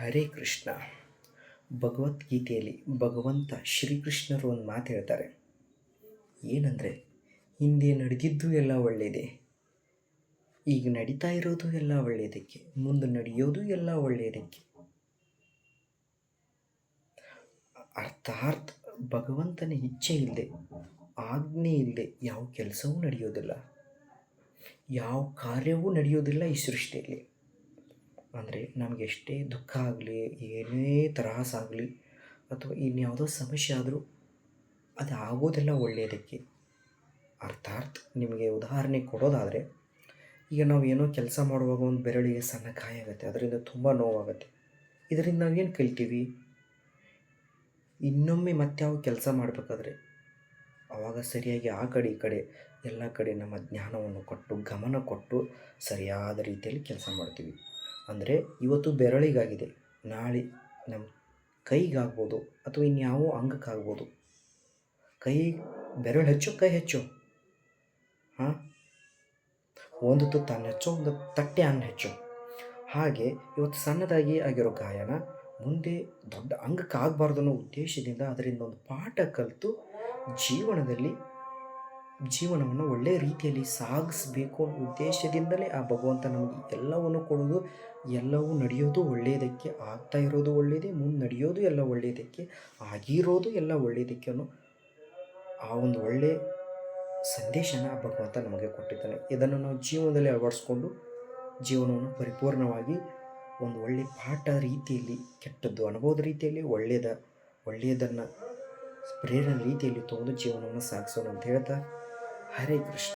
ಹರೇ ಕೃಷ್ಣ. ಭಗವದ್ಗೀತೆಯಲ್ಲಿ ಭಗವಂತ ಶ್ರೀಕೃಷ್ಣರು ಒಂದು ಮಾತು ಹೇಳ್ತಾರೆ. ಏನಂದರೆ, ಹಿಂದೆ ನಡೆದಿದ್ದು ಎಲ್ಲ ಒಳ್ಳೆಯದೇ, ಈಗ ನಡೀತಾ ಇರೋದು ಎಲ್ಲ ಒಳ್ಳೆಯದಕ್ಕೆ, ಮುಂದೆ ನಡೆಯೋದು ಎಲ್ಲ ಒಳ್ಳೆಯದಕ್ಕೆ. ಅರ್ಥಾತ್ ಭಗವಂತನ ಇಚ್ಛೆ ಇಲ್ಲದೆ, ಆಜ್ಞೆ ಇಲ್ಲದೆ ಯಾವ ಕೆಲಸವೂ ನಡೆಯೋದಿಲ್ಲ, ಯಾವ ಕಾರ್ಯವೂ ನಡೆಯೋದಿಲ್ಲ ಈ ಸೃಷ್ಟಿಯಲ್ಲಿ. ಅಂದರೆ ನಮಗೆ ಎಷ್ಟೇ ದುಃಖ ಆಗಲಿ, ಏನೇ ತ್ರಾಸಾಗಲಿ, ಅಥವಾ ಇನ್ಯಾವುದೋ ಸಮಸ್ಯೆ ಆದರೂ ಅದು ಆಗೋದೆಲ್ಲ ಒಳ್ಳೆಯದಕ್ಕೆ. ಅರ್ಥಾತ್ ನಿಮಗೆ ಉದಾಹರಣೆ ಕೊಡೋದಾದರೆ, ಈಗ ನಾವು ಏನೋ ಕೆಲಸ ಮಾಡುವಾಗ ಒಂದು ಬೆರಳಿಗೆ ಸಣ್ಣ ಗಾಯ ಆಗುತ್ತೆ, ಅದರಿಂದ ತುಂಬ ನೋವಾಗುತ್ತೆ. ಇದರಿಂದ ನಾವೇನು ಕಲಿತೀವಿ? ಇನ್ನೊಮ್ಮೆ ಯಾವ ಕೆಲಸ ಮಾಡಬೇಕಾದ್ರೆ ಆವಾಗ ಸರಿಯಾಗಿ ಆ ಕಡೆ ಈ ಕಡೆ ಎಲ್ಲ ಕಡೆ ನಮ್ಮ ಜ್ಞಾನವನ್ನು ಕೊಟ್ಟು, ಗಮನ ಕೊಟ್ಟು ಸರಿಯಾದ ರೀತಿಯಲ್ಲಿ ಕೆಲಸ ಮಾಡ್ತೀವಿ. ಅಂದರೆ ಇವತ್ತು ಬೆರಳಿಗಾಗಿದೆ, ನಾಳೆ ನಮ್ಮ ಕೈಗಾಗ್ಬೋದು, ಅಥವಾ ಇನ್ಯಾವ ಅಂಗಕ್ಕಾಗ್ಬೋದು. ಬೆರಳು ಹೆಚ್ಚು, ಕೈ ಹೆಚ್ಚು. ಒಂದು ತುತ್ತು ಅನ್ನ ಹೆಚ್ಚು, ಒಂದು ತಟ್ಟೆ ಅನ್ನ ಹೆಚ್ಚು. ಹಾಗೆ ಇವತ್ತು ಸಣ್ಣದಾಗಿ ಆಗಿರೋ ಗಾಯನ ಮುಂದೆ ದೊಡ್ಡ ಅಂಗಕ್ಕಾಗಬಾರ್ದು ಅನ್ನೋ ಉದ್ದೇಶದಿಂದ ಅದರಿಂದ ಒಂದು ಪಾಠ ಕಲಿತು ಜೀವನವನ್ನು ಒಳ್ಳೆಯ ರೀತಿಯಲ್ಲಿ ಸಾಗಿಸಬೇಕು ಅನ್ನೋ ಉದ್ದೇಶದಿಂದಲೇ ಆ ಭಗವಂತ ನಮಗೆ ಎಲ್ಲವನ್ನು ಕೊಡೋದು, ಎಲ್ಲವೂ ನಡೆಯೋದು ಒಳ್ಳೆಯದಕ್ಕೆ, ಆಗ್ತಾ ಇರೋದು ಒಳ್ಳೆಯದೇ, ಮುಂದೆ ನಡೆಯೋದು ಎಲ್ಲ ಒಳ್ಳೆಯದಕ್ಕೆ, ಆಗಿರೋದು ಎಲ್ಲ ಒಳ್ಳೆಯದಕ್ಕೆ ಅನ್ನೋ ಆ ಒಂದು ಒಳ್ಳೆಯ ಸಂದೇಶನ ಆ ಭಗವಂತ ನಮಗೆ ಕೊಟ್ಟಿದ್ದಾನೆ. ಇದನ್ನು ನಾವು ಜೀವನದಲ್ಲಿ ಅಳವಡಿಸ್ಕೊಂಡು ಜೀವನವನ್ನು ಪರಿಪೂರ್ಣವಾಗಿ ಒಂದು ಒಳ್ಳೆಯ ಪಾಠ ರೀತಿಯಲ್ಲಿ, ಕೆಟ್ಟದ್ದು ಅನುಭವದ ರೀತಿಯಲ್ಲಿ, ಒಳ್ಳೆಯದನ್ನು ಪ್ರೇರಣೆ ರೀತಿಯಲ್ಲಿ ತೊಗೊಂಡು ಜೀವನವನ್ನು ಸಾಗಿಸೋಣ ಅಂತ ಹೇಳ್ತಾ, ಹರೇ ಕೃಷ್ಣ.